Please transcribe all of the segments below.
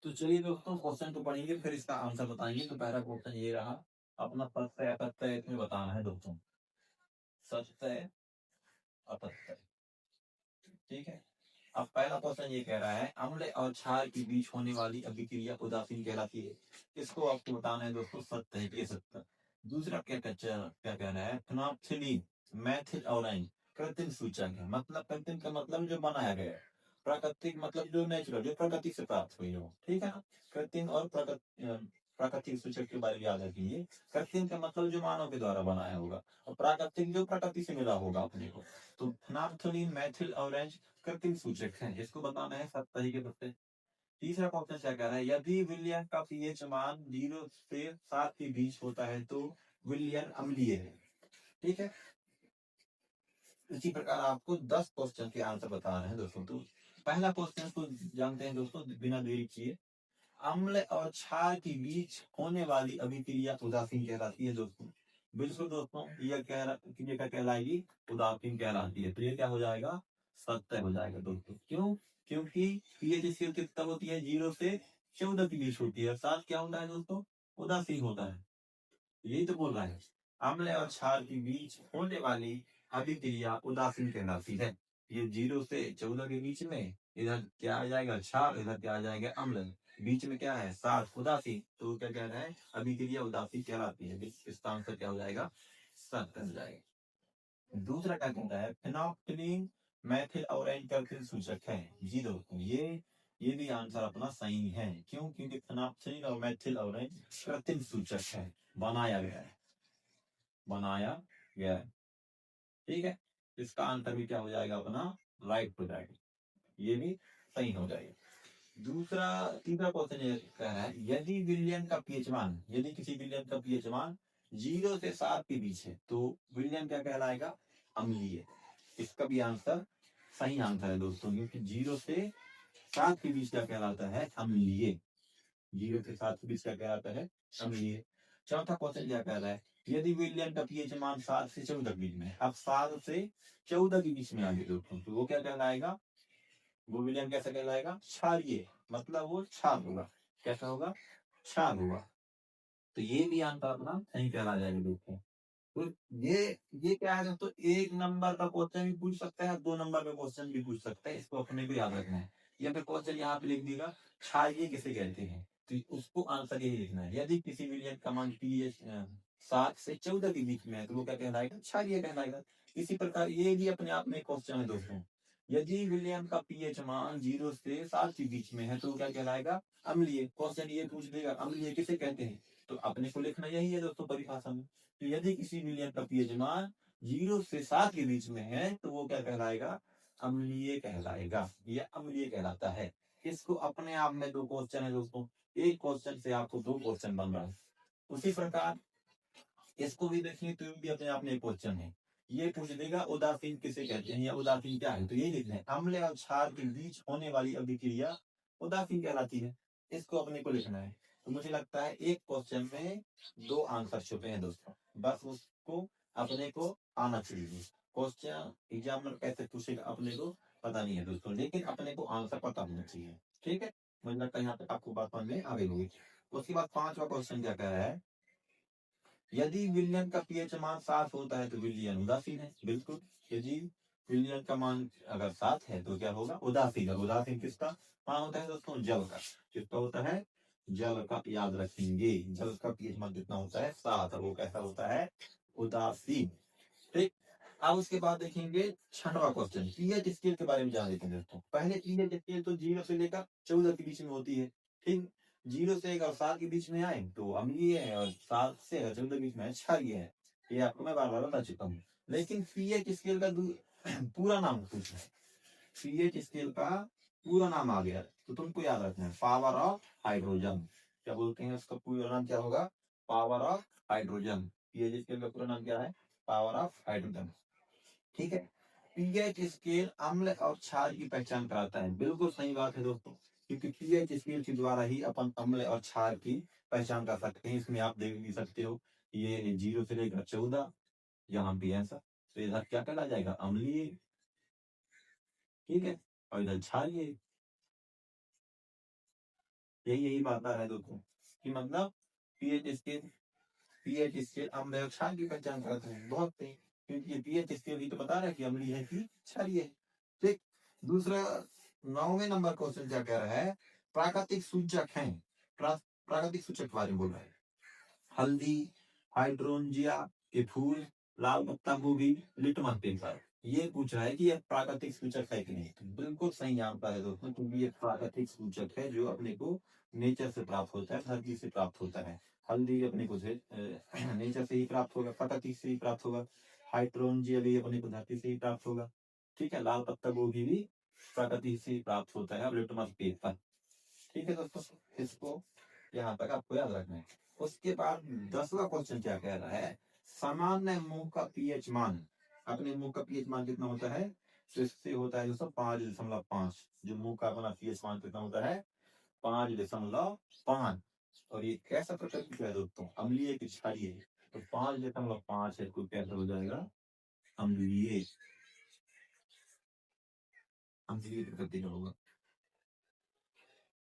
तो चलिए दोस्तों क्वेश्चन तो पढ़ेंगे फिर इसका आंसर बताएंगे। तो पहला क्वेश्चन ये रहा अपना सत्य असत्य इसमें बताना है दोस्तों। सत्य असत्य, ठीक है। अब पहला क्वेश्चन ये कह रहा है अम्ल और क्षार के बीच होने वाली अभिक्रिया उदासीन कहलाती है। इसको आपको बताना है दोस्तों सत्य है कि असत्य। दूसरा क्या कह रहा है फिनोल्फथालीन मेथिल ऑरेंज कृत्रिम सूचक है। मतलब कृत्रिम का मतलब जो बनाया गया है, प्राकृतिक मतलब जो नेचुरल जो प्रकृति से प्राप्त हुई हो, ठीक है ना। कृत्रिम और प्राकृतिक सूचक के बारे में याद रखिए। कृत्रिम का मतलब जो मानव के द्वारा बनाया होगा और प्राकृतिक जो प्रकृति से मिला होगा अपने को। तो फिनोल्फथालीन मेथिल ऑरेंज कृत्रिम सूचक है, इसको बताना है सत्य ही के प्रत्यय। तीसरा क्वेश्चन क्या कह रहा है यदि विलयन का पीएच मान 0 से 7 के बीच होता है तो विलयन अम्लीय है, ठीक है। इसी प्रकार आपको 10 क्वेश्चन के आंसर बता रहे हैं दोस्तों। तो पहला क्वेश्चन को जानते हैं दोस्तों बिना देरी किए। अम्ल और क्षार के बीच होने वाली अभिक्रिया उदासीन कहलाती है दोस्तों। बिल्कुल दोस्तों, यह क्रिया क्या कहलाएगी? उदासीन कहलाती है। तो ये क्या हो जाएगा? सत्य हो जाएगा दोस्तों। क्यों? क्योंकि पीएच स्केल तब होती है 0 से 14 के बीच होती है। 7 क्या होता है दोस्तों? उदासीन होता है। यही तो बोल रहा है अम्ल और क्षार के बीच होने वाली अभिक्रिया उदासीन कहलाती है। ये 0 से 14 के बीच में इधर क्या आ जाएगा? क्षार, इधर क्या आ जाएगा? अम्ल। बीच में क्या है? 7 उदासीन। तो क्या कह रहा है? अभिक्रिया उदासीन कहलाती है। इसका आंसर क्या हो जाएगा? सत्य हो जाएगा। दूसरा क्या कहता है फिनोल्फथालीन मेथिल ऑरेंज कृत्रिम सूचक है। जी दोस्तों, ये भी आंसर अपना सही है। क्यों? क्योंकि फिनोल्फथालीन और मेथिल ऑरेंज कृत्रिम सूचक है, बनाया गया है, बनाया गया है, ठीक है। इसका आंसर भी क्या हो जाएगा? अपना राइट हो जाएगा, ये भी सही हो जाएगा। तीसरा क्वेश्चन ये कह रहा है यदि विलयन का पीएच मान, यदि किसी विलयन का पीएच मान 0 से 7 के बीच है तो विलयन क्या कहलाएगा? अम्लीय। इसका भी आंसर सही आंसर है दोस्तों, क्योंकि 0 से 7 के बीच क्या कहलाता है? अम्लीय। 0 से 7 के बीच क्या कहलाता है? अम्लीय। चौथा क्वेश्चन क्या कह रहा है यदि विलयन का पीएच मान 7 से 14 के बीच में है। अब 7 से 14 के बीच में आ गए दोस्तों, तो वो क्या कहलाएगा? वो विलयन कैसा कहलाएगा? क्षारीय। मतलब वो क्षार होगा। कैसा होगा? क्षार होगा। तो ये भी आंसर अपना सही कहला जाएगा दोस्तों। तो ये क्या है दोस्तों? 1 नंबर का क्वेश्चन भी पूछ सकता है, 2 नंबर का क्वेश्चन भी पूछ सकता है। इसको अपने को याद रखना है। या फिर क्वेश्चन यहाँ पे लिख देगा क्षारीय किसे कहते हैं, तो उसको आंसर यही लिखना है। यदि किसी विलयन का मान पीएच 7 से 14 के बीच में है तो वो क्या कहलाएगा? क्षारीय कहलाएगा। इसी प्रकार ये भी अपने आप में क्वेश्चन है दोस्तों। यदि विलयन का पीएच मान 0 से 7 के बीच में है तो क्या कहलाएगा? अम्लीय। क्वेश्चन ये पूछ देगा अम्लीय किसे कहते हैं, तो अपने को लिखना यही है दोस्तों परिभाषा में। तो यदि किसी विलयन का पीएच मान 0 से 7 के बीच में है तो वो क्या कहलाएगा? अम्लीय कहलाएगा। यह अम्लीय कहलाता है। इसको अपने आप में 2 क्वेश्चन है दोस्तों। एक क्वेश्चन से आपको 2 क्वेश्चन बन रहा है। उसी प्रकार इसको भी देखिए तो भी अपने आप में एक क्वेश्चन है। ये पूछ देगा उदासीन किसे कहते हैं या उदासीन क्या है, तो यही लिखना है अम्ल और क्षार के बीच होने वाली अभिक्रिया उदासीन कहलाती है। इसको अपने को लिखना है। तो मुझे लगता है एक क्वेश्चन में 2 आंसर छुपे हैं दोस्तों, बस उसको अपने को आना चाहिए। क्वेश्चन एग्जाम में कैसे पूछेगा अपने को पता नहीं है दोस्तों, लेकिन अपने को आंसर पता होना चाहिए, ठीक है। मुझे लगता है यहाँ तक आपको बात समझ में आ गई होगी। उसके बाद 5वां क्वेश्चन क्या कह रहा है यदि विलयन का पीएच मान 7 होता है तो विलयन उदासीन है। बिल्कुल, यदि विलयन का मान अगर 7 है तो क्या होगा? उदासीन। और उदासीन किसका मान होता है दोस्तों? जल का। किसका होता है? जल का। याद रखेंगे जल का पीएच मान कितना होता है? 7। और वो कैसा होता है? उदासीन, ठीक। अब उसके बाद देखेंगे 6वां क्वेश्चन पीएच स्केल के बारे में जान लेते हैं दोस्तों। पहले पीएच स्केल तो 0 से लेकर 14 के बीच में होती है, ठीक। 0 से अगर 7 के बीच में आए तो अम्लीय है, और 7 से 14 के बीच में क्षारीय है। ये आपको मैं बार बार बता चुका हूँ। लेकिन पीएच स्केल का पूरा नाम पूछना है। पीएच स्केल का पूरा नाम आ गया तो तुमको याद रखना है पावर ऑफ हाइड्रोजन। क्या बोलते हैं उसका पूरा नाम? क्या होगा? Power of hydrogen. PH scale का पूरा नाम क्या है? पावर ऑफ हाइड्रोजन, ठीक है। पीएच स्केल अम्ल और क्षार की पहचान कराता है। बिल्कुल सही बात है दोस्तों, क्योंकि पीएच स्केल के द्वारा ही अपन अम्ल और क्षार की पहचान कर सकते हैं। इसमें आप देख भी सकते हो ये 0 से लेकर 14 यहाँ पे ऐसा, तो इधर क्या कहला जाएगा? अम्लीय, ठीक है। और इधर क्षारीय, यही बात है दोस्तों कि मतलब पीएच स्केल अम्ल क्षार की पहचान करते हैं बहुत सही, क्योंकि ये पीएच स्केल ही तो बता रहा है कि अम्लीय है कि क्षारीय है। ठीक। दूसरा 9वें नंबर क्वेश्चन क्या कह रहा है, प्राकृतिक सूचक है, प्राकृतिक सूचक के बारे में बोल रहा है। हल्दी, हाइड्रोंजिया के फूल, लाल पत्ता गोभी, लिटमस पेपर, ये पूछ रहा है कि यह प्राकृतिक सूचक है कि नहीं। तो बिल्कुल सही आंसर है दोस्तों, क्योंकि ये प्राकृतिक सूचक है जो अपने को नेचर से प्राप्त होता है, धरती से प्राप्त होता है। हल्दी अपने को नेचर से ही प्राप्त होगा, प्रकृति से ही प्राप्त होगा। हाइड्रोंजिया भी अपने को धरती से ही प्राप्त होगा। ठीक है। लाल पत्ता गोभी भी प्रकृति से ही प्राप्त होता है। अब लिटमस पेपर, ठीक है दोस्तों, इसको यहाँ तक आपको याद रखना है। उसके बाद 10वां क्वेश्चन क्या कह रहा है, सामान्य मुंह का पीएच मान, अपने मुंह का पीएच मान कितना होता है, तो इससे होता है दोस्तों 5.5। जो मुंह का अपना पीएच मान कितना होता है, 5.5। और ये कैसा प्रकृति का है दोस्तों, अम्लीय की क्षारीय है, तो 5.5 है, तो कैसा हो जाएगा, अम्लीय, अम्लीय प्रकृति का होगा।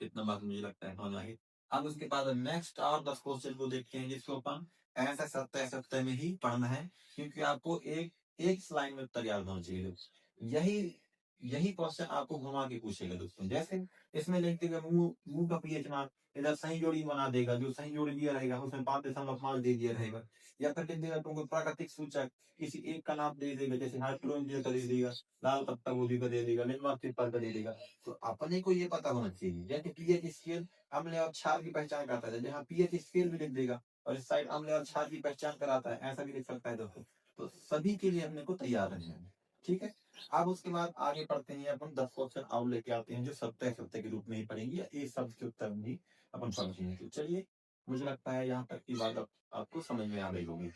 इतना बात मुझे लगता है समझ आगे। अब उसके बाद नेक्स्ट और 10 क्वेश्चन को देखते हैं, जिसको अपन ऐसा सत्य में ही पढ़ना है, क्योंकि आपको एक एक लाइन में उत्तर याद होना चाहिए। यही यही क्वेश्चन आपको घुमा के पूछेगा दोस्तों। जैसे इसमें लिख देगा मुंह मुंह का पीएच मान, इधर सही जोड़ी बना देगा, जो सही जोड़ी दिया रहेगा उसमें 5.5 दे दिया रहेगा। या फिर लिख देगा तुमको प्राकृतिक सूचक किसी एक का नाम दे देगा, जैसे हाइड्रोजन का दे देगा, लाल पत्ता गोभी का दे देगा, लिटमस पेपर का दे देगा। तो अपने को ये पता होना चाहिए, जैसे पीएच स्केल अम्ल और क्षार की पहचान करता है, जहाँ पीएच स्केल भी लिख देगा और इस साइड अम्ल और क्षार की पहचान कराता है, ऐसा भी लिख सकता है दोस्तों। तो सभी के लिए अपने को तैयार रहना है। ठीक है। अब उसके बाद आगे पढ़ते हैं, अपन 10 क्वेश्चन और लेके आते हैं, जो सत्य सत्य के रूप में ही पढ़ेंगे, या एक शब्द के उत्तर में ही अपन पढ़ेंगे। तो चलिए, मुझे लगता है यहाँ तक की बात आपको समझ में आ गई होगी।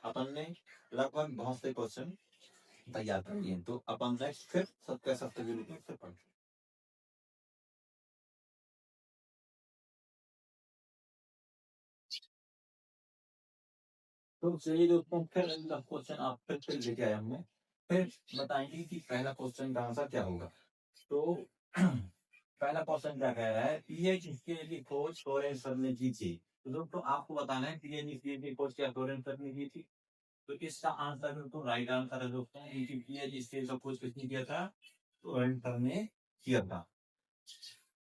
अपन ने लगभग बहुत से क्वेश्चन तैयार कर लिए, तो अपन नेक्स्ट फिर सत्य सत्य के रूप में फिर पढ़ेंगे। तो चलिए दोस्तों, फिर अगला क्वेश्चन आप फिर लेके आए हमने, फिर बताएंगे कि पहला क्वेश्चन का आंसर क्या होगा। तो पहला क्वेश्चन क्या कह रहा है, पीएच स्केल की खोज फ्लोरेंस सर ने की थी। तो दोस्तों आपको बताना है पीएच स्केल की खोज क्या फ्लोरेंस सर ने की थी। तो इसका आंसर तो राइट आंसर है दोस्तों, क्योंकि पीएच स्केल का खोज किसने किया था, फ्लोरेंस सर ने किया था।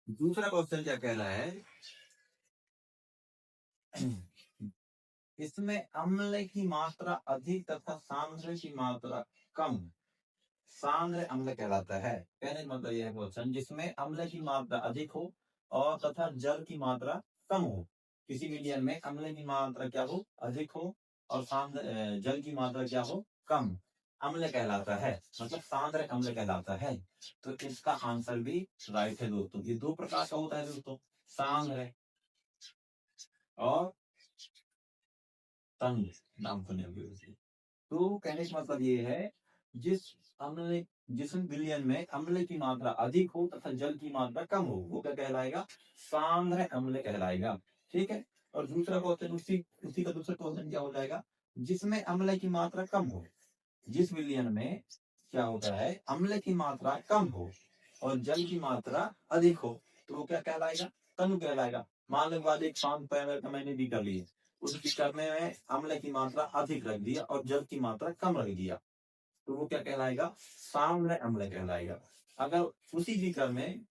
दूसरा क्वेश्चन क्या कह रहा है, इसमें अम्ल की मात्रा अधिक तथा सांद्र की मात्रा कम, सांद्र अम्ल कहलाता है। कहने का मतलब यह है क्वेश्चन, जिसमें अम्ल की मात्रा अधिक हो और तथा जल की मात्रा कम हो। किसी मीडियम में अम्ल की मात्रा क्या हो, अधिक हो, और सांद्र जल की मात्रा क्या हो, कम, अम्ल कहलाता है, मतलब सांद्र अम्ल कहलाता है। तो इसका आंसर भी राइट है दोस्तों। ये दो प्रकार का होता है दोस्तों, सांद्र और तंग, नाम सुने होंगे उसके। तो कहने का मतलब ये है, जिस अम्ल जिस विलयन में अम्ल की मात्रा अधिक हो तथा जल की मात्रा कम हो, वो क्या कहलाएगा, सांद्र अम्ल कहलाएगा। ठीक है। और दूसरा क्वेश्चन उसी उसी का दूसरा क्वेश्चन क्या हो जाएगा, जिसमें अम्ल की मात्रा कम हो, जिस विलयन में क्या होता है, अम्ल की मात्रा कम हो और जल की मात्रा अधिक हो, तो वो क्या कहलाएगा, तनु कहलाएगा। मान लो बाद एक शांत पैनल का मैंने भी कर लिया, उस करने में अम्ल की मात्रा अधिक रख दिया और जल की मात्रा कम रख दिया, तो वो क्या कहलाएगा, सांद्र अम्ल कहलाएगा। अगर उसी बीकर में,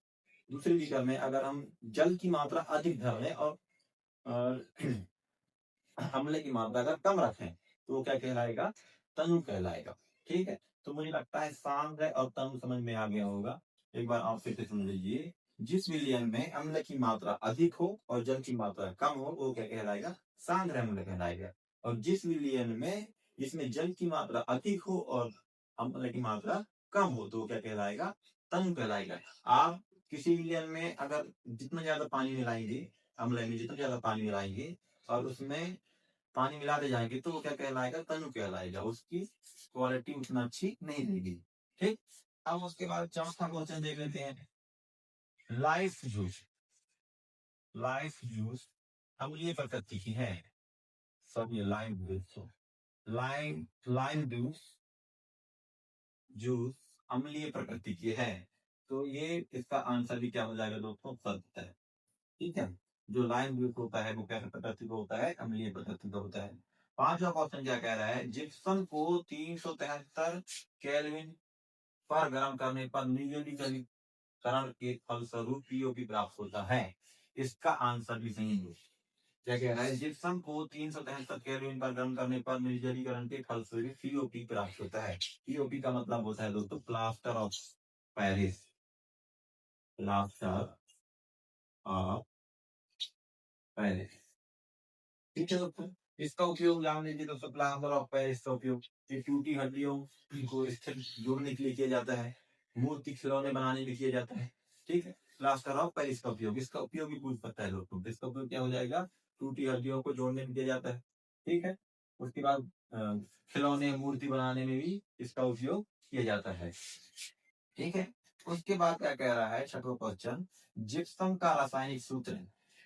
दूसरे बीकर में अगर हम जल की मात्रा अधिक धर लें और अम्ल की मात्रा अगर कम रखें, तो वो क्या कहलाएगा, तनु कहलाएगा। ठीक है। तो मुझे लगता है सांद्र और तनु समझ में आ गया होगा। एक बार आप फिर से सुन लीजिए, जिस विलयन में अम्ल की मात्रा अधिक हो और जल की मात्रा कम हो, वो क्या कहलाएगा, सांद्र अम्ल कहलाएगा। और जिस विलयन में जिसमें जल की मात्रा अधिक हो और अम्ल की मात्रा कम हो, तो वो क्या कहलाएगा, तनु कहलाएगा। आप किसी विलयन में अगर जितना ज्यादा पानी मिलाएंगे, अम्ल में जितना ज्यादा पानी मिलाएंगे और उसमें पानी मिलाते जाएंगे, तो वो क्या कहलाएगा, तनु कहलाएगा, उसकी क्वालिटी उतना अच्छी नहीं रहेगी। ठीक। अब उसके बाद चौथा क्वेश्चन देख लेते हैं, लाइफ जूस, लाइफ जूस अम्लीय प्रकृति की है। सब ये lime juice, lime lime juice juice अम्लीय प्रकृति की है। तो ये इसका आंसर भी क्या हो जाएगा दोस्तों, सत्य है। ठीक है। जो लाइम ब्लू होता है वो क्या प्रकृति का होता है, अम्लीय प्रकृति का होता है। पांचवा क्वेश्चन क्या कह रहा है, जिप्सम को 373 केल्विन पर गर्म करने पर निर्जलीकरण के फलस्वरूप पीओपी प्राप्त होता है। इसका आंसर भी सही है। क्या कह रहा है, जिप्सम को 373 केल्विन पर गर्म करने पर निर्जलीकरण के फलस्वरूप पीओपी प्राप्त होता है। पीओपी का मतलब होता है दोस्तों plaster of Paris, plaster of Paris. ठीक है दोस्तों, इसका उपयोग जान लीजिए दोस्तों, प्लास्टर ऑफ पेरिस का उपयोग ये टूटी हड्डियों को स्थिर जोड़ने के लिए किया जाता है, मूर्ति खिलौने बनाने के लिए किया जाता है। ठीक है, प्लास्टर ऑफ पेरिस का उपयोग, इसका उपयोग भी पूछ सकता है दोस्तों। इसका उपयोग क्या हो जाएगा, टूटी हड्डियों को जोड़ने में किया जाता है। ठीक है, उसके बाद खिलौने मूर्ति बनाने में भी इसका उपयोग किया जाता है। ठीक है, उसके बाद क्या कह रहा है, छठवां क्वेश्चन, जिप्सम का रासायनिक सूत्र।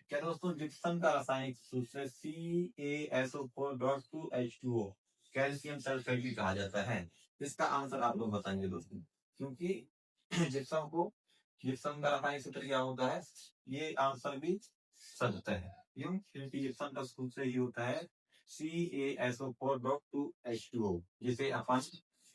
क्या दोस्तों, जिप्सम का रासायनिक सूत्र CaSO4.2H2O, कैल्शियम सल्फेट भी कहा जाता है। इसका आंसर आप लोग बताएंगे दोस्तों, क्योंकि जिप्सम को, जिप्सम का रासायनिक सूत्र क्या होता है, ये आंसर भी सत्य है। क्यों, क्योंकि जिप्सम का सूत्र ही होता है CaSO4.2H2O, जिसे अपन,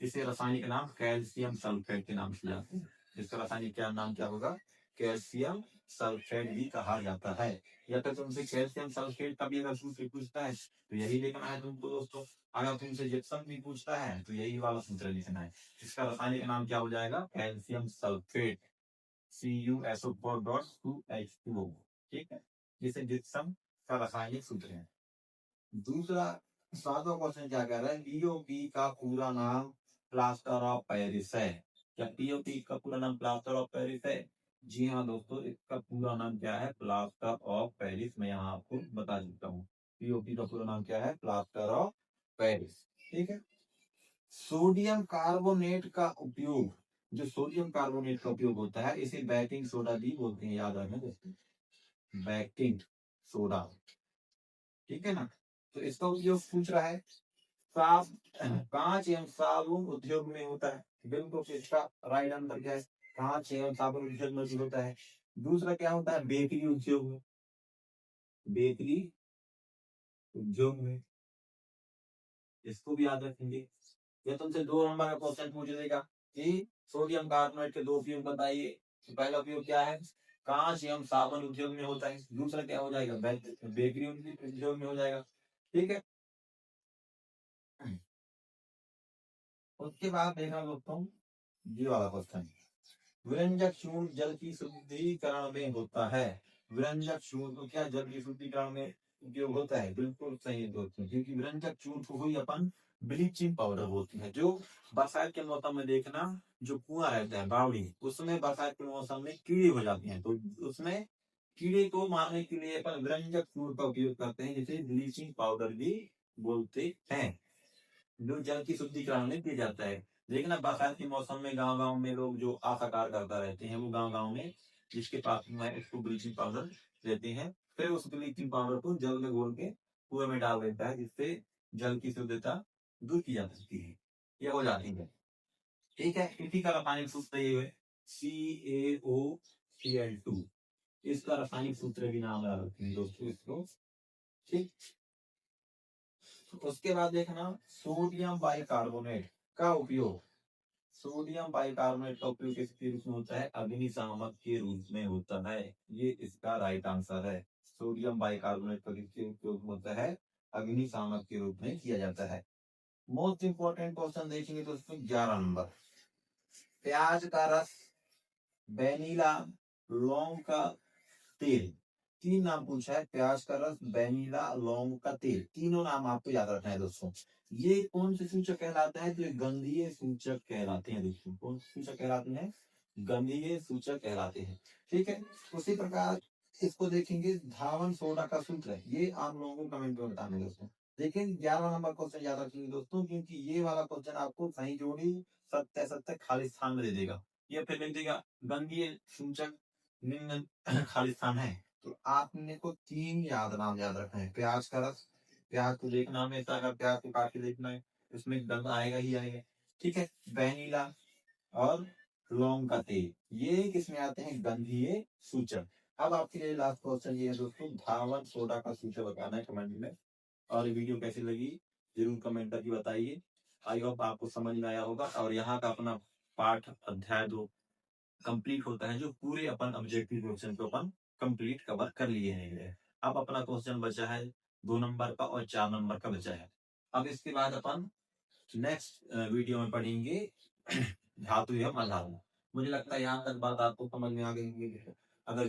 इसे रासायनिक नाम कैल्शियम सल्फेट के नाम से जानते हैं। इसका रासायनिक क्या नाम क्या होगा, कैल्शियम सल्फेट भी कहा जाता है। या तो तुमसे कैल्शियम सल्फेट का भी अगर सूत्र पूछता है तो यही लिखना है तुमको दोस्तों। अगर तुमसे जिप्सम भी पूछता है तो यही वाला सूत्र लिखना है। इसका रासायनिक नाम क्या हो जाएगा, कैल्शियम सल्फेट, CuSO4.2H2O। ठीक है, जिसे जिप्सम का रासायनिक सूत्र है। दूसरा, सातवां क्वेश्चन क्या कह रहा है, पीओपी का पूरा नाम प्लास्टर ऑफ पेरिस है। क्या पीओपी का पूरा नाम प्लास्टर ऑफ पेरिस है? जी हाँ दोस्तों, इसका पूरा नाम क्या है, प्लास्टर ऑफ पेरिस। मैं यहाँ आपको बता देता हूँ, पीओपी का पूरा नाम क्या है, प्लास्टर ऑफ पेरिस। ठीक है, सोडियम कार्बोनेट का उपयोग, जो सोडियम कार्बोनेट का उपयोग होता है, इसे बेकिंग सोडा भी बोलते हैं, याद रखना दोस्तों, बेकिंग सोडा। ठीक है ना, तो इसका उपयोग पूछ रहा है। साफ कांच एवं साबुन उद्योग में होता है, बिल्कुल इसका राइट आंसर क्या है, कांच एवं साबुन उद्योग में भी होता है। दूसरा क्या होता है, बेकरी उद्योग में, बेकरी उद्योग में, इसको भी याद रखेंगे। ये तुमसे 2 नंबर का क्वेश्चन पूछ देगा कि सोडियम कार्बोनेट के 2 उपयोग बताइए। तो पहला उपयोग क्या है, कांच एवं साबुन उद्योग में होता है। दूसरा क्या हो जाएगा, बेकरी उद्योग में हो जाएगा। ठीक है, उसके बाद देखना दोस्तों, ये वाला क्वेश्चन, व्यंजक चूर्ण जल की शुद्धिकरण में होता है। व्यंजक चूर्ण को क्या जल की शुद्धिकरण में उपयोग होता है, बिल्कुल सही दोस्तों, क्योंकि व्यंजक चूर्ण को ही अपन ब्लीचिंग पाउडर बोलते हैं। जो बरसात के मौसम में देखना, जो कुआं रहता है बावड़ी, उसमें बरसात के मौसम में कीड़े हो जाते हैं, तो उसमें कीड़े को मारने के लिए अपन व्यंजक चूर्ण का उपयोग करते हैं, जिसे ब्लीचिंग पाउडर भी बोलते हैं, जो जल की शुद्धिकरण में किया जाता है। देखना बरसात के मौसम में गांव गांव में लोग जो आशाकार करता रहते हैं, वो गांव गांव में जिसके पास में उसको ब्लीचिंग पाउडर देते हैं, फिर उस ब्लीचिंग पाउडर को जल में घोल के कुएं में डाल देता है, जिससे जल की शुद्धता दूर की जा सकती है, ये हो जाती है। ठीक है, इसी का रासायनिक सूत्र ये है CaO2। इसका रासायनिक सूत्र भी नाम याद रखेंगे दोस्तों इसको। ठीक, उसके बाद देखना, सोडियम बाइकार्बोनेट का उपयोग, सोडियम बाइकार्बोनेट का उपयोग किसके रूप में होता है, अग्निशामक के रूप में होता है। ये इसका राइट आंसर है। सोडियम बाइकार्बोनेट का किसके उपयोग होता है, अग्निशामक के रूप में किया जाता है। मोस्ट इंपोर्टेंट क्वेश्चन देखेंगे तो उसमें 11 नंबर, प्याज का रस, वेनिला, लौंग का तेल, 3 नाम पूछा है, प्याज का रस, वेनिला, लौंग का तेल, तीनों नाम आपको याद रखना है दोस्तों। ये कौन से सूचक कहलाता है, तो ये गंधीय सूचक कहलाते हैं दोस्तों। कौन से सूचक कहलाते हैं, गंधीय सूचक कहलाते हैं। ठीक है, उसी प्रकार इसको देखेंगे, धावन सोडा का सूत्र है, ये आप लोगों को कमेंट में बताना दोस्तों। लेकिन 11 नंबर क्वेश्चन याद रखेंगे दोस्तों, क्योंकि ये वाला क्वेश्चन आपको सही जोड़ी सत्य सत्य खाली स्थान में दे देगा। ये फिर लिख देगा गंधीय सूचक निम्न खाली स्थान है, तो आपने को 3 नाम याद रखना है। प्याज का रस, प्याज को देखना हमेशा, अगर प्याज को काट के देखना है उसमें गंध आएगा ही आएगा। ठीक है, वेनिला और लौंग का तेल, ये किसमें आते हैं, गंधीय सूचक। अब आपके लिए लास्ट क्वेश्चन ये है दोस्तों, धावन सोडा का सूत्र बताना है कमेंट में। और ये वीडियो कैसी लगी जरूर कमेंट करके बताइए। आई होप आपको समझ में आया होगा। और यहाँ का अपना पाठ अध्याय 2 कंप्लीट होता है, जो पूरे अपन ऑब्जेक्टिव क्वेश्चन को अपन कंप्लीट कवर कर लिए हैं। अब अपना क्वेश्चन बचा है 2 नंबर का और 4 नंबर का बचा है। अब इसके बाद अपन नेक्स्ट वीडियो में पढ़ेंगे धातु एवं अधातु। मुझे लगता है यहाँ तक बात आपको समझ में आ गई होगी। अगर